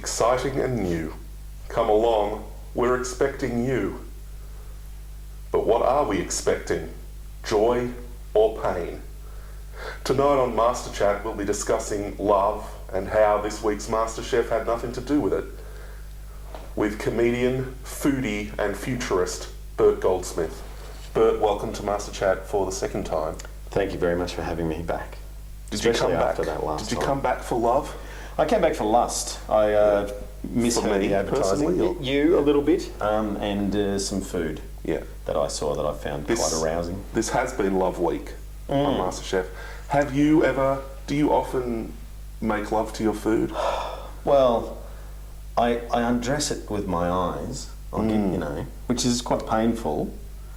exciting and new. Come along, we're expecting you. But what are we expecting? Joy or pain? Tonight on Masterchat, we'll be discussing love and how this week's Masterchef had nothing to do with it, with comedian, foodie and futurist Bert Goldsmith. Bert, welcome to Masterchat for the second time. Thank you very much for having me back. Did you come back after that last Did you time. come back for love? I came back for lust. I misheard me, the advertising. personally, You a little bit, and some food Yeah. that I saw that I found quite arousing. This has been Love Week on Masterchef. Have you ever, do you often make love to your food? Well, I undress it with my eyes, which is quite painful.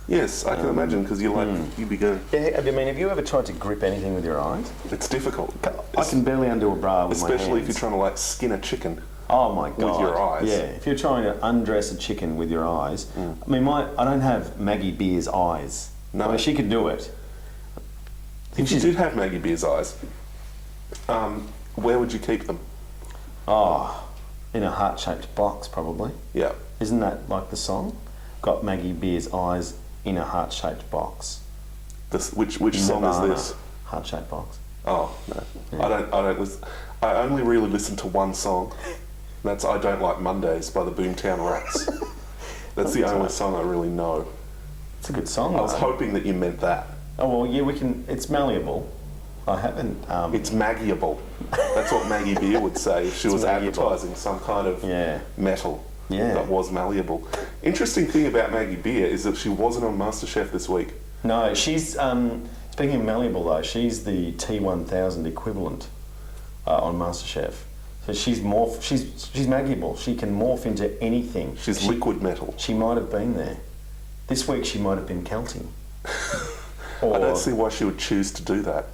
Yes, I can imagine, because you you'd be going, Yeah, have you ever tried to grip anything with your eyes? it's difficult. I can barely undo a bra with my hands. Especially if you're trying to skin a chicken. Oh my God! With your eyes. Yeah, if you're trying to undress a chicken with your eyes, I mean, I don't have Maggie Beer's eyes. No. I mean, she could do it. If you did have Maggie Beer's eyes, where would you keep them? Oh, in a heart-shaped box, probably. Yeah. Isn't that like the song? Got Maggie Beer's eyes in a heart-shaped box. Which song is Nirvana. this? Heart-shaped box. Oh no, Yeah. I only really listen to one song. That's I Don't Like Mondays by the Boomtown Rats. That's the only song I really know. It's a good song. I was though. hoping that you meant that. Oh well, yeah, we can. It's malleable. I haven't. It's Maggieable. That's what Maggie Beer would say if she was Maggieable. advertising some kind of Yeah. metal Yeah. that was malleable. Interesting thing about Maggie Beer is that she wasn't on MasterChef this week. No, she's. Speaking of malleable though, she's the T1000 equivalent on MasterChef. So she's Maggieable. She can morph into anything. She's liquid metal. She might have been there. This week she might have been Kelty. I don't see why she would choose to do that.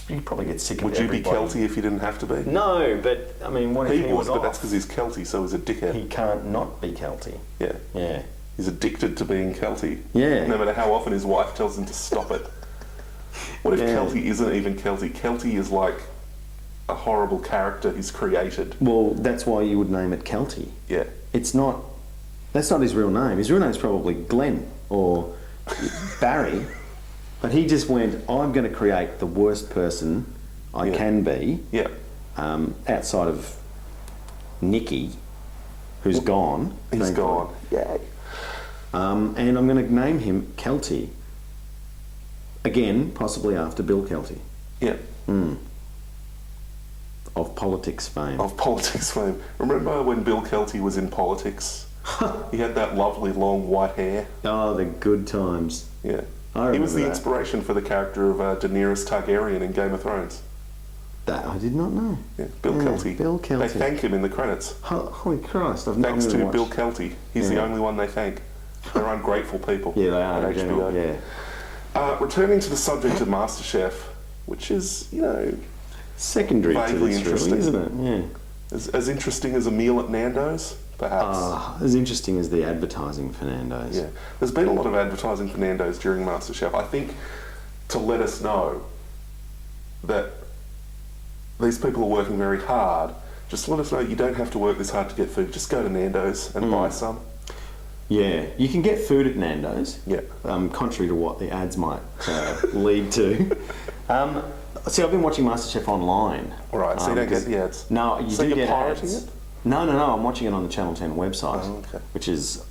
You'd probably get sick of Would you be everybody. Kelty if you didn't have to be? No, but I mean, what if He he would, was but off? that's because he's Kelty, so he's a dickhead. He can't not be Kelty. Yeah. Yeah. He's addicted to being Kelty. Yeah. No matter how often his wife tells him to stop it. What if Yeah. Kelty isn't even Kelty? Kelty is like a horrible character he's created. Well, that's why you would name it Kelty. Yeah. It's not. That's not his real name. His real name's probably Glenn or Barry. But he just went, I'm going to create the worst person I can be, Yeah. outside of Nikki, who's gone. He's thankfully. gone. Yay. And I'm going to name him Kelty. Again, possibly after Bill Kelty. Yeah. Of politics fame. Of politics fame. Remember when Bill Kelty was in politics? He had that lovely long white hair. Oh, the good times. Yeah. I He was the remember that. inspiration for the character of Daenerys Targaryen in Game of Thrones. That I did not know. Yeah, Bill Kelty. Bill Kelty. They thank him in the credits. Holy Christ! Thanks never to watched. Bill Kelty. He's the Yeah. only one they thank. They're ungrateful people. Yeah, they are. at in general, HBO. Yeah. Returning to the subject of MasterChef, which is, Secondary to Vaguely this, interesting. really, isn't it? Yeah. as interesting as a meal at Nando's, perhaps. As interesting as the advertising for Nando's. Yeah. There's been a lot of advertising for Nando's during MasterChef. I think to let us know that these people are working very hard. Just let us know you don't have to work this hard to get food. Just go to Nando's and buy some. Yeah, you can get food at Nando's. Yeah. Contrary to what the ads might lead to. See, I've been watching MasterChef online. All right, so you don't get the ads. No, you So do you're get pirating ads. it? No, I'm watching it on the Channel 10 website, Oh, okay. which is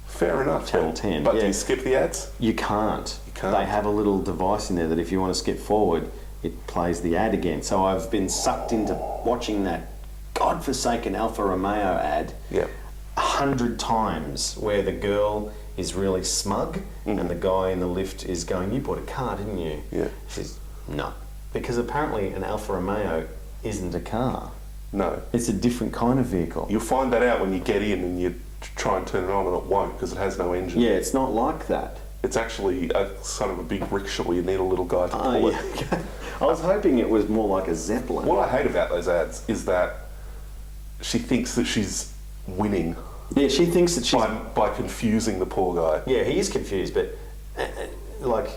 Fair enough. Channel but- 10, But do yeah. you skip the ads? you can't. can't. They have a little device in there that if you want to skip forward, it plays the ad again. So I've been sucked into watching that godforsaken Alfa Romeo ad. Yeah. 100 times, where the girl is really smug and the guy in the lift is going, "You bought a car, didn't you?" Yeah. She's no, because apparently an Alfa Romeo isn't a car. No. It's a different kind of vehicle. You'll find that out when you get in and you try and turn it on and it won't because it has no engine. Yeah, it's not like that. It's actually a sort of a big rickshaw. You need a little guy to Oh, pull yeah. it. I was hoping it was more like a Zeppelin. What I hate about those ads is that she thinks that she's winning Yeah, she thinks that she's... by confusing the poor guy. Yeah, he is confused, but like...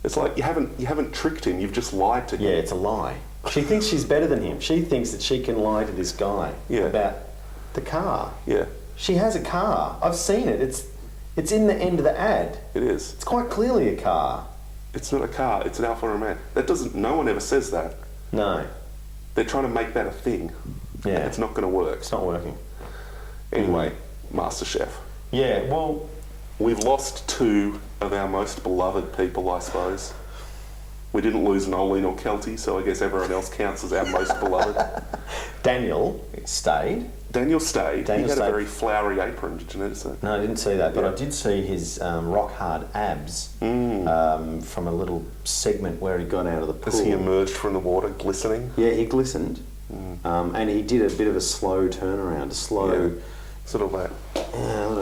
It's like you haven't tricked him. You've just lied to him. Yeah, it's a lie. She thinks she's better than him. She thinks that she can lie to this guy about the car. Yeah. She has a car. I've seen it. It's in the end of the ad. It is. It's quite clearly a car. It's not a car. It's an Alfa Romeo. No one ever says that. No. They're trying to make that a thing. Yeah. It's not going to work. It's not working. Anyway, Masterchef. Yeah, well... We've lost two of our most beloved people, I suppose. We didn't lose Nolan or Kelty, so I guess everyone else counts as our most beloved. Daniel stayed. Daniel stayed. He had stayed. a very flowery apron. Did you notice that? No, I didn't see that, but I did see his rock-hard abs from a little segment where he got out of the pool. As he emerged from the water, glistening. Yeah, he glistened. And he did a bit of a slow turnaround, a slow... Yeah. Sort of that.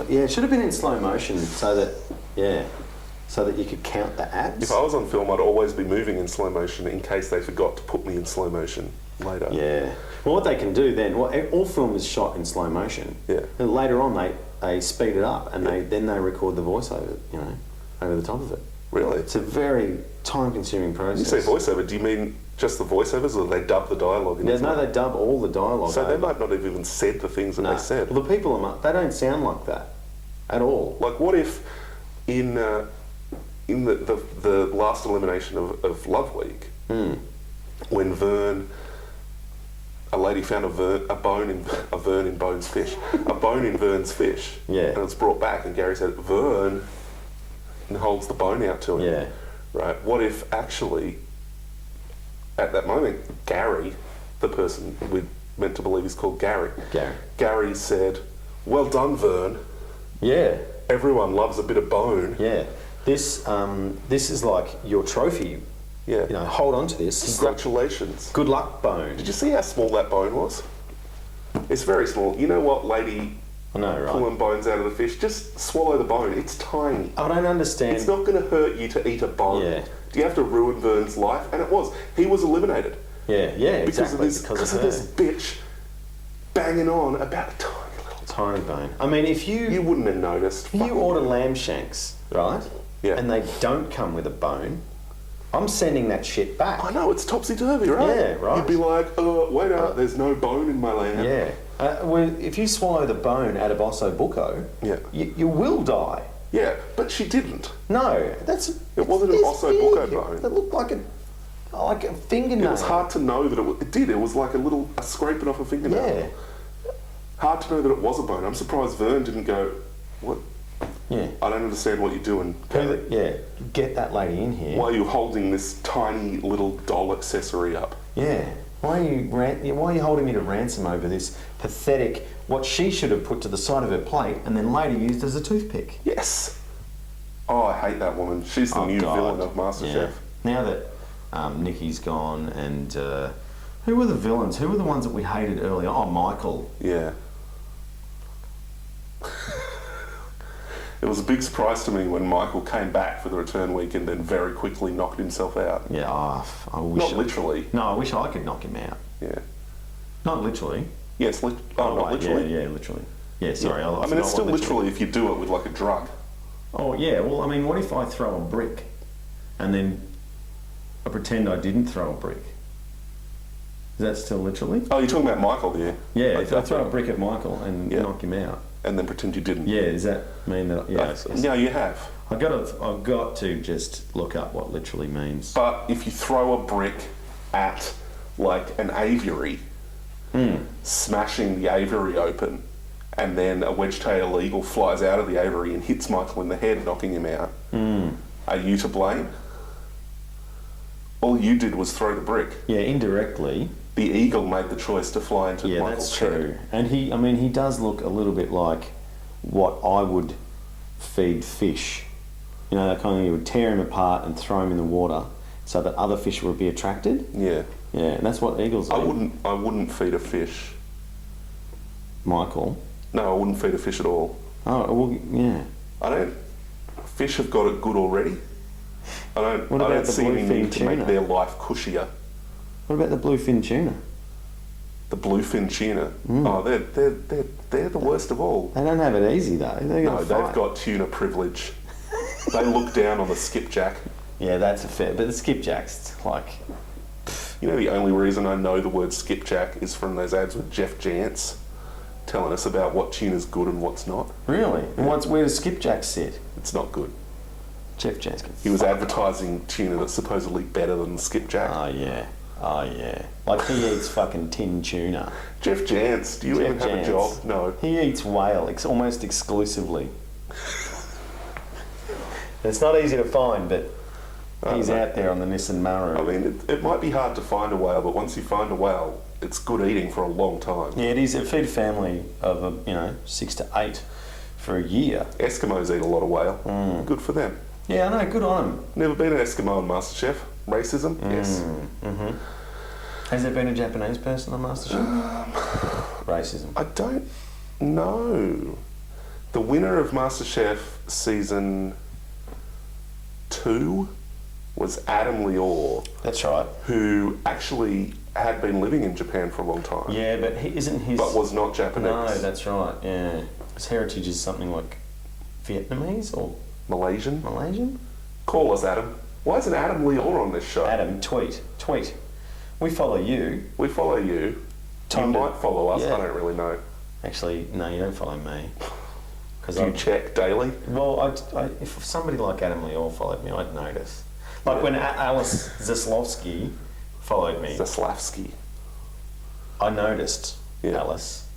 Yeah, it should have been in slow motion so that you could count the abs. If I was on film, I'd always be moving in slow motion in case they forgot to put me in slow motion later. Yeah. Well, what they can do then, all film is shot in slow motion. Yeah. And later on, they speed it up and then they record the voiceover, over the top of it. Really? It's a very time-consuming process. You say voiceover, do you mean just the voiceovers, or they dub the dialogue in? No, they dub all the dialogue. So they might not have even said the things that they said. Well, the people they don't sound like that at all. Like, what if in the last elimination of Love Week, when a lady found a bone in Vern's fish, Yeah. and it's brought back, and Gary said Vern, and holds the bone out to him. Yeah. Right. What if actually, at that moment, Gary, the person we're meant to believe is called Gary. Gary said, "Well done, Vern. Yeah. Everyone loves a bit of bone." Yeah. This is like your trophy. Yeah. Hold on to this. Congratulations. Good luck, bone. Did you see how small that bone was? It's very small. You know what, lady? I know, right? Pulling bones out of the fish. Just swallow the bone. It's tiny. I don't understand. It's not going to hurt you to eat a bone. Yeah. Do you have to ruin Vern's life? And it was. He was eliminated. Yeah, Because exactly. of this bitch banging on about a tiny bone. I mean, if you wouldn't have noticed. If you order lamb shanks, right? Yeah. And they don't come with a bone, I'm sending that shit back. I know, it's topsy-turvy, right? Yeah, right. You'd be like, wait up, there's no bone in my lamb. Yeah. Well, if you swallow the bone out of osso bucco, you will die. Yeah, but she didn't. No, It wasn't an osso bucco bone. It looked like a fingernail. It was hard to know that it did. It was like a scraping off a fingernail. Yeah. Hard to know that it was a bone. I'm surprised Vern didn't go, what? Yeah. I don't understand what you're doing. Yeah. Get that lady in here. Why are you holding this tiny little doll accessory up? Yeah. Why are you holding me to ransom over this pathetic, what she should have put to the side of her plate and then later used as a toothpick? Yes. Oh, I hate that woman. She's the new villain of MasterChef. Yeah. Now that Nikki's gone and who were the villains? Who were the ones that we hated earlier? Oh, Michael. Yeah. It was a big surprise to me when Michael came back for the return week and then very quickly knocked himself out. Yeah, I wish... Not literally. No, I wish I could knock him out. Yeah. Not literally. Yes, not literally. Yeah, literally. Yeah, sorry. Yeah. I mean, it's still literally if you do it with like a drug. Oh, yeah. Well, I mean, what if I throw a brick and then I pretend I didn't throw a brick? Is that still literally? Oh, you're talking about Michael here? Yeah, if I throw a brick at Michael and knock him out. And then pretend you didn't. Yeah, does that mean that... Yeah, no, you have. I've got to just look up what literally means. But if you throw a brick at, like, an aviary, smashing the aviary open, and then a wedge-tailed eagle flies out of the aviary and hits Michael in the head, knocking him out, are you to blame? All you did was throw the brick. Yeah, indirectly. The eagle made the choice to fly into Michael's head. Yeah, that's true. And he does look a little bit like what I would feed fish. You know, that kind of, you would tear him apart and throw him in the water so that other fish would be attracted. Yeah. Yeah, and that's what eagles do. I wouldn't feed a fish. Michael? No, I wouldn't feed a fish at all. Oh, well, yeah. Fish have got it good already. I don't see any need to make their life cushier. What about the bluefin tuna? The bluefin tuna? Oh, they're the worst of all. They don't have it easy though. They've got tuna privilege. They look down on the skipjack. Yeah, that's a fair. But the skipjack's like, You know, the only reason I know the word skipjack is from those ads with Jeff Jantz telling us about what tuna's good and what's not. Really? And where does skipjack sit? It's not good. Jeff Jantz. He was advertising tuna that's supposedly better than skipjack. Oh, yeah. Oh, yeah. Like, he eats fucking tin tuna. Jeff Jantz, do you even have a job? No. He eats whale almost exclusively. It's not easy to find, but he's out there on the Nissan Maru. I mean, it might be hard to find a whale, but once you find a whale, it's good eating for a long time. Yeah, it is. It feed a family of, 6 to 8 for a year. Eskimos eat a lot of whale. Good for them. Yeah, I know. Good on them. Never been an Eskimo on Masterchef. Racism? Yes. Mm-hmm. Has there been a Japanese person on Masterchef? Racism. I don't know. The winner of Masterchef season 2 was Adam Lior. That's right. Who actually had been living in Japan for a long time. Yeah, but But was not Japanese. No, that's right, yeah. His heritage is something like Vietnamese or Malaysian? Call us, Adam. Why isn't Adam Lior on this show? Adam, tweet. We follow you. We follow you. You might follow us, yeah. I don't really know. Actually, no, you don't follow me. Do you check daily? Well, if somebody like Adam Lior followed me, I'd notice. Like when Alice Zaslavsky followed me. Zaslavsky. I noticed Alice.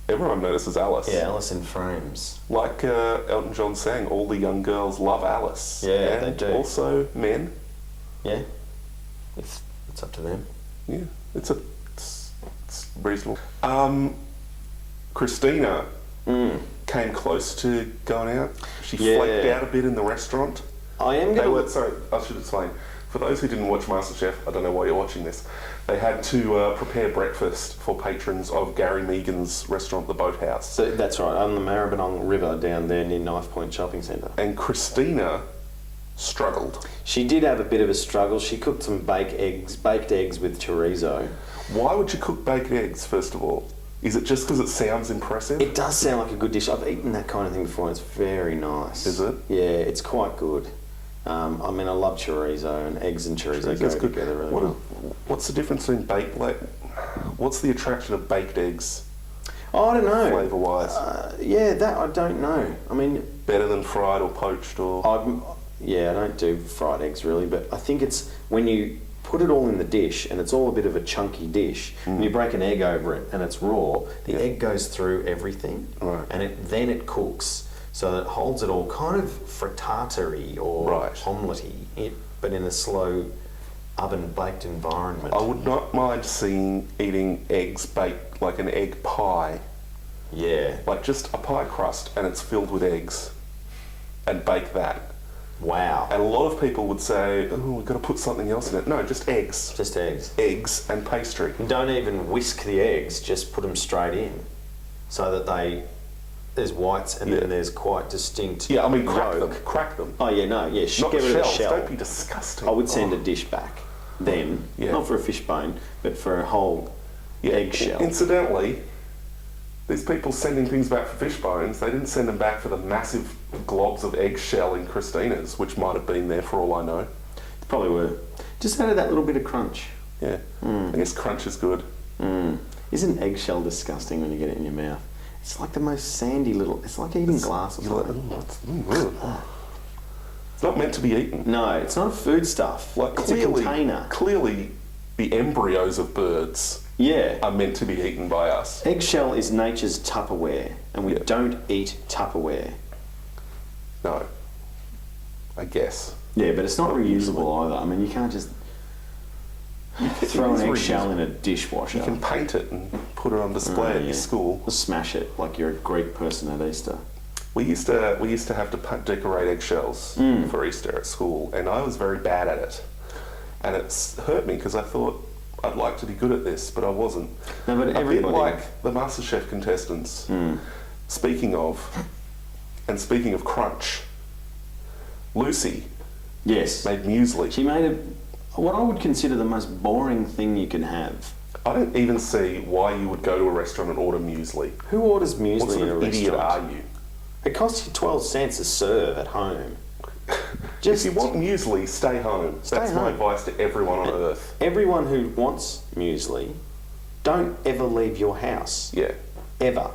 Everyone notices Alice. Yeah, Alice in frames. Like Elton John sang, all the young girls love Alice. Yeah, and they do. Also men. Yeah. It's up to them. Yeah, it's reasonable. Christina came close to going out. She flaked out a bit in the restaurant. Sorry, I should explain. For those who didn't watch MasterChef, I don't know why you're watching this, they had to prepare breakfast for patrons of Gary Megan's restaurant, The Boathouse. So that's right, on the Maribyrnong River down there near Knife Point Shopping Centre. And Christina struggled. She did have a bit of a struggle. She cooked some baked eggs with chorizo. Why would you cook baked eggs, first of all? Is it just because it sounds impressive? It does sound like a good dish. I've eaten that kind of thing before and it's very nice. Is it? Yeah, it's quite good. I love chorizo, and eggs and chorizo go together really well. What's the difference between what's the attraction of baked eggs? Oh, I don't know. Flavour-wise? That I don't know. I mean... Better than fried or poached or... I don't do fried eggs really, but I think it's when you put it all in the dish and it's all a bit of a chunky dish, and you break an egg over it and it's raw, the egg goes through everything, and then it cooks. So that it holds it all kind of frittata-y or omelette-y, but in a slow oven-baked environment. I would not mind eating eggs baked like an egg pie. Yeah. Like just a pie crust and it's filled with eggs, and bake that. Wow. And a lot of people would say, oh, we've got to put something else in it. No, just eggs. Just eggs. Eggs and pastry. And don't even whisk the eggs, just put them straight in, so that there's whites and then there's quite distinct crack them. Oh yeah, no, yeah, Not get rid of the shells, shell. don't be disgusting. I would send a dish back then, not for a fish bone, but for a whole egg shell. Incidentally, these people sending things back for fish bones, they didn't send them back for the massive globs of eggshell in Christina's, which might have been there for all I know. Probably were. Just added that little bit of crunch. Yeah, I guess crunch is good. Isn't eggshell disgusting when you get it in your mouth? It's like the most sandy little... It's like eating glass or something. It's not meant to be eaten. No, it's not a food stuff. It's a container. Clearly, the embryos of birds are meant to be eaten by us. Eggshell is nature's Tupperware, and we don't eat Tupperware. No. I guess. Yeah, but it's not reusable either. I mean, you can't just... throw an eggshell in a dishwasher. You can paint it and put it on display at your school. Or smash it like you're a Greek person at Easter. We used to have to decorate eggshells for Easter at school, and I was very bad at it. And it's hurt me because I thought I'd like to be good at this, but I wasn't. No, but everybody... A bit like the MasterChef contestants. Speaking of crunch, Lucy made muesli. She made what I would consider the most boring thing you can have. I don't even see why you would go to a restaurant and order muesli. Who orders muesli what sort in a of restaurant? idiot are you? It costs you 12 cents a serve at home. Just if you want muesli, stay home. That's my advice to everyone on earth. everyone who wants muesli, don't ever leave your house. Yeah. Ever.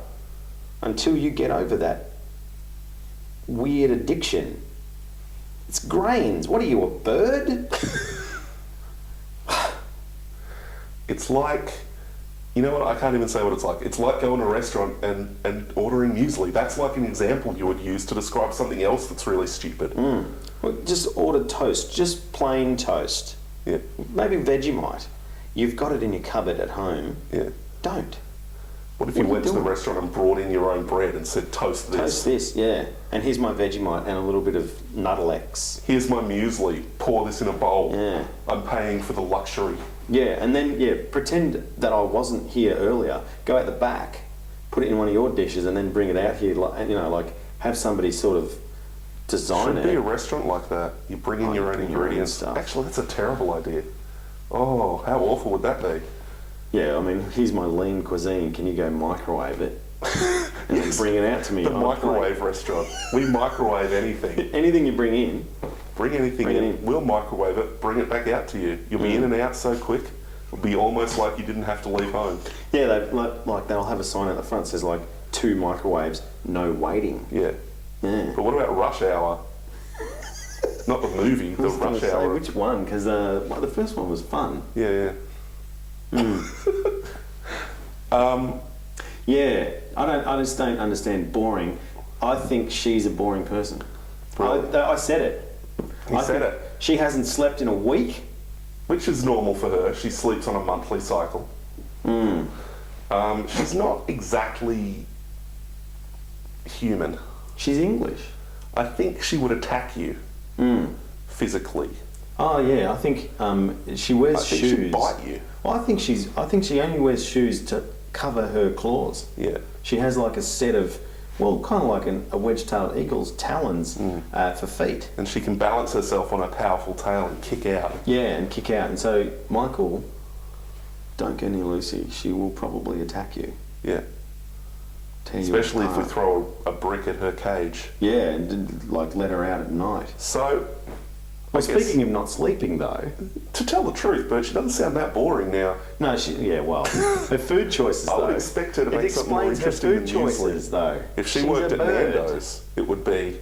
Until you get over that weird addiction. It's grains. What are you, a bird? It's like, you know what, I can't even say what it's like. It's like going to a restaurant and ordering muesli. That's like an example you would use to describe something else that's really stupid. Well, just order toast, just plain toast. Yeah. Maybe Vegemite. You've got it in your cupboard at home. Yeah. Don't. What if What you are went you to the doing? restaurant and brought in your own bread and said, toast this? Toast this, yeah. And here's my Vegemite and a little bit of Nuttalex. Here's my muesli. Pour this in a bowl. Yeah. I'm paying for the luxury. Yeah, and then, pretend that I wasn't here earlier. Go out the back, put it in one of your dishes, and then bring it out here. Like have somebody sort of design Should be a it. restaurant like that. You bring in your own bring your own ingredients. stuff. Actually, that's a terrible idea. Oh, how awful would that be? Yeah, I mean, here's my lean cuisine. Can you go microwave it? And Yes. then bring it out to me. The on a plate. microwave restaurant. We microwave anything. Anything you bring in. Bring anything Bring it in. in. We'll microwave it. Bring it back out to you. You'll be in and out so quick. It'll be almost like you didn't have to leave home. Yeah, they'll have a sign at the front that says like 2 microwaves, no waiting. Yeah. Yeah. But what about Rush Hour? Not the movie, the I was gonna Rush say, Hour. which one? Because the first one was fun. Yeah, yeah. Yeah, I just don't understand boring. I think she's a boring person. Really? I said it. You said it. She hasn't slept in a week. Which is normal for her. She sleeps on a monthly cycle. She's not exactly human. She's English. I think she would attack you physically. Oh yeah, I think she wears I think shoes. she'd bite you. Well, I think she only wears shoes to cover her claws. Yeah. She has like a set of, well, kind of like a wedge-tailed eagle's talons for feet. And she can balance herself on her powerful tail and kick out. Yeah, and kick out. And so, Michael, don't go near Lucy. She will probably attack you. Yeah. Tear you Especially if we apart. throw a brick at her cage. Yeah, and like let her out at night. So, Well, I guess- speaking of not sleeping though, to tell the truth, Bert, she doesn't sound that boring now. no, well, her food choices I though. would expect her to make it something more explains her interesting food than muesli. choices though. If she She's worked a at bird. Nando's, it would be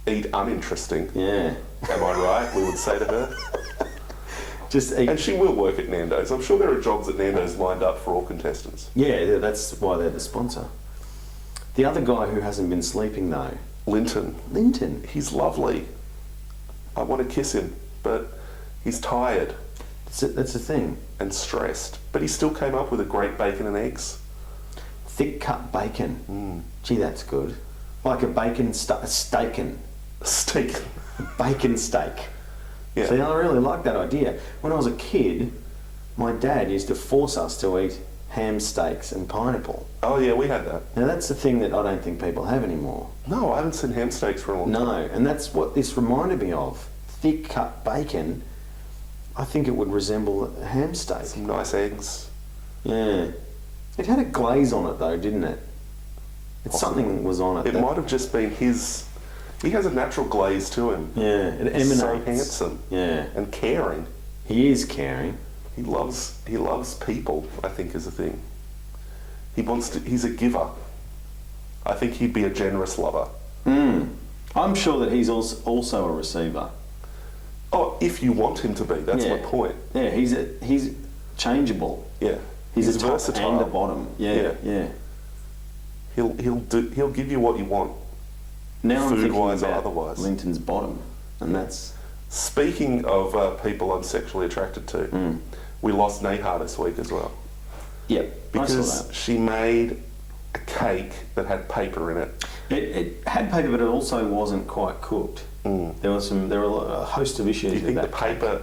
eat uninteresting. Yeah, Am I right? We would say to her. just eat. And she will work at Nando's. I'm sure there are jobs at Nando's lined up for all contestants. Yeah, that's why they're the sponsor. The other guy who hasn't been sleeping though, Linton, Linton. he's lovely. I want to kiss him, but he's tired That's the thing. and stressed. But he still came up with a great bacon and eggs. Thick cut bacon. Gee, that's good. Like a bacon steak. Steak. Bacon steak. Yeah. See, I really like that idea. When I was a kid, my dad used to force us to eat ham steaks and pineapple. Oh yeah, we had that. Now that's the thing that I don't think people have anymore. No, I haven't seen ham steaks for a long time. No, and that's what this reminded me of. Thick cut bacon. I think it would resemble a ham steak. Some nice eggs. Yeah. It had a glaze on it though, didn't it? Something was on it. It might have just been his. He has a natural glaze to him. Yeah, it He's emanates. so handsome Yeah. and caring. He is caring. He loves people, I think, is a thing. He's a giver. I think he'd be a generous lover. I'm sure that he's also a receiver. Oh, if you want him to be, that's Yeah. my point. Yeah, he's changeable. Yeah. He's a top versatile. and a bottom. Yeah, yeah. He'll give you what you want. Now I'm thinking Food-wise or about otherwise. Linton's bottom, and that's Speaking of people I'm sexually attracted to, we lost Neha this week as well. I saw Because that. she made a cake that had paper in it. It had paper, but it also wasn't quite cooked. There were a host of issues Do you with think that the paper...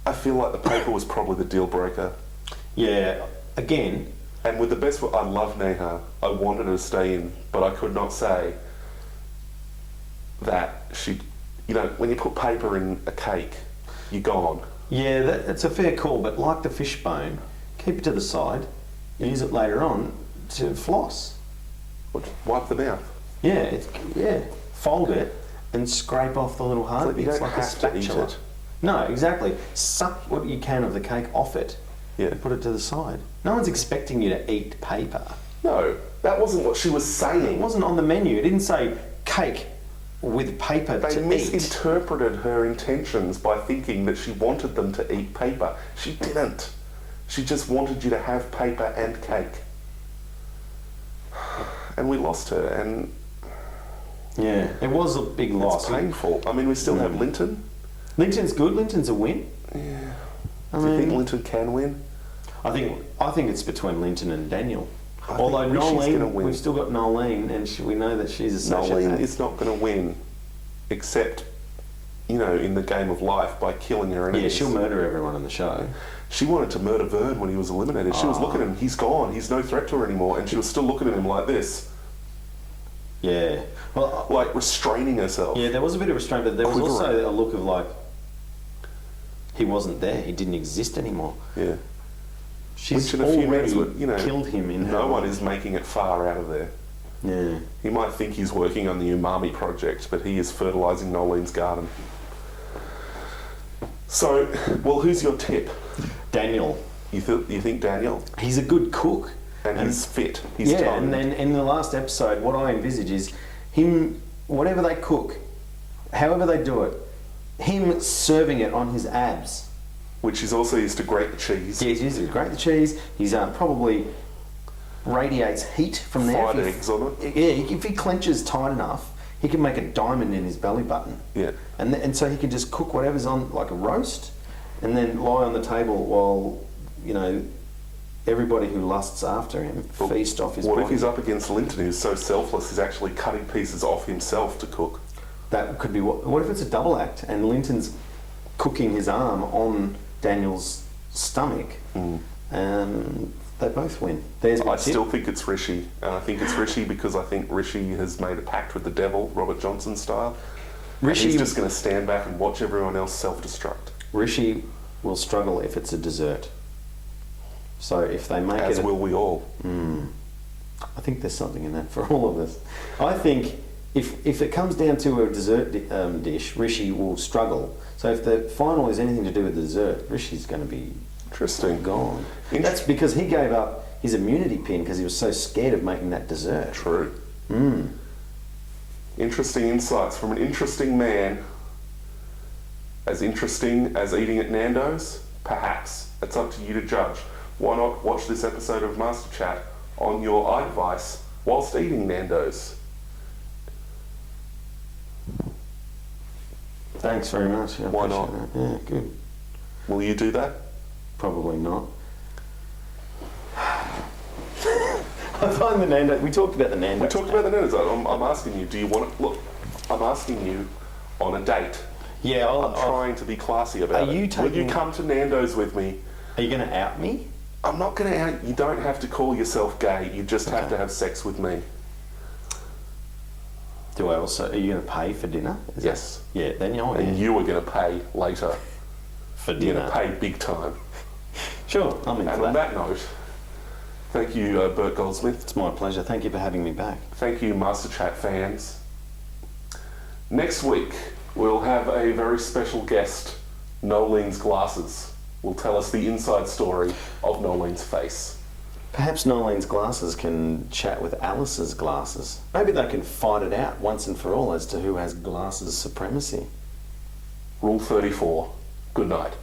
I feel like the paper was probably the deal breaker. Yeah, again, And with the best... I love Neha. I wanted her to stay in, but I could not say that she... You know, when you put paper in a cake, you're gone. yeah, that's a fair call. But like the fishbone, keep it to the side. Use it later on to floss. Wipe the mouth. Yeah, fold it, and scrape off the little hard But you bits don't like a have to eat spatula. it. No, exactly. Suck what you can of the cake off it Yeah. and put it to the side. No one's expecting you to eat paper. No, that wasn't what she was It saying. wasn't on the menu. It didn't say cake with paper They to eat. misinterpreted her intentions by thinking that she wanted them to eat paper. She didn't. She just wanted you to have paper and cake. And we lost her, and Yeah, it was a big loss. it's painful. I mean, we still have Linton. Linton's good. Linton's a win. Yeah. I Do you think mean, Linton can win? I think it's between Linton and Daniel. I Although think Rishi's gonna Nolene, win. we've still got Nolene, and we know that she's a Nolene sociopath. is not going to win, except, you know, in the game of life by killing her enemies. Yeah, she'll murder everyone in the show. She wanted to murder Vern when he was eliminated. She was looking at him, he's gone, he's no threat to her anymore, and she was still looking at him like this, Yeah. Well, like restraining herself. yeah, there was a bit of restraint, but there was Quivering. also a look of like he wasn't there. He didn't exist anymore. Yeah. She's Which in a few already minutes would, you know, killed him in her no one mind. is making it far out of there. Yeah. He might think he's working on the umami project, but he is fertilising Nolene's garden. So, well, who's your tip? Daniel. You think Daniel? He's a good cook. And he's fit. He's yeah, toned. and then in the last episode, what I envisage is him, whatever they cook, however they do it, him serving it on his abs. Which he's also used to grate the cheese. Yeah, he's used to grate the cheese. He's probably radiates heat from there. Fried If he- eggs on it. Yeah, if he clenches tight enough, he can make a diamond in his belly button. Yeah. And so he can just cook whatever's on, like a roast, and then lie on the table while, you know, everybody who lusts after him feast off his What body. if he's up against Linton, who's so selfless, he's actually cutting pieces off himself to cook? That could be what if it's a double act and Linton's cooking his arm on Daniel's stomach, and they both win. There's my I tip. still think it's Rishi, and I think it's Rishi because I think Rishi has made a pact with the devil, Robert Johnson style. Rishi, He's just going to stand back and watch everyone else self-destruct. Rishi will struggle if it's a dessert. So if they make As it, will we all. I think there's something in that for all of us. I think if it comes down to a dessert dish, Rishi will struggle. So if the final is anything to do with the dessert, Rishi's going to be Interesting. gone. Int- That's because he gave up his immunity pin because he was so scared of making that dessert. True. Interesting insights from an interesting man. As interesting as eating at Nando's? Perhaps. It's up to you to judge. Why not watch this episode of Masterchat on your iDevice whilst eating Nando's? Thanks very much. I Why appreciate not? that. Yeah, good. Will you do that? Probably not. I find the Nando's. We talked about the Nando's. We talked about the Nando's. I'm asking you, do you want to... Look, I'm asking you on a date. Yeah, I'm trying to be classy about Are you it. Will you taking- come to Nando's with me? Are you going to out me? I'm not going to out... You don't have to call yourself gay. You just have Okay. to have sex with me. Do I also? Are you going to pay for dinner? Is Yes. that- yeah. Then you're And you are going to pay later. for You're dinner. going to pay big time. Sure, I'm into And on that. that note, thank you, Bert Goldsmith. It's my pleasure. Thank you for having me back. Thank you, Masterchat fans. Next week, we'll have a very special guest, Nolene's Glasses. Will tell us the inside story of Nolene's face. Perhaps Nolene's glasses can chat with Alice's glasses. Maybe they can fight it out once and for all as to who has glasses supremacy. Rule 34. Good night.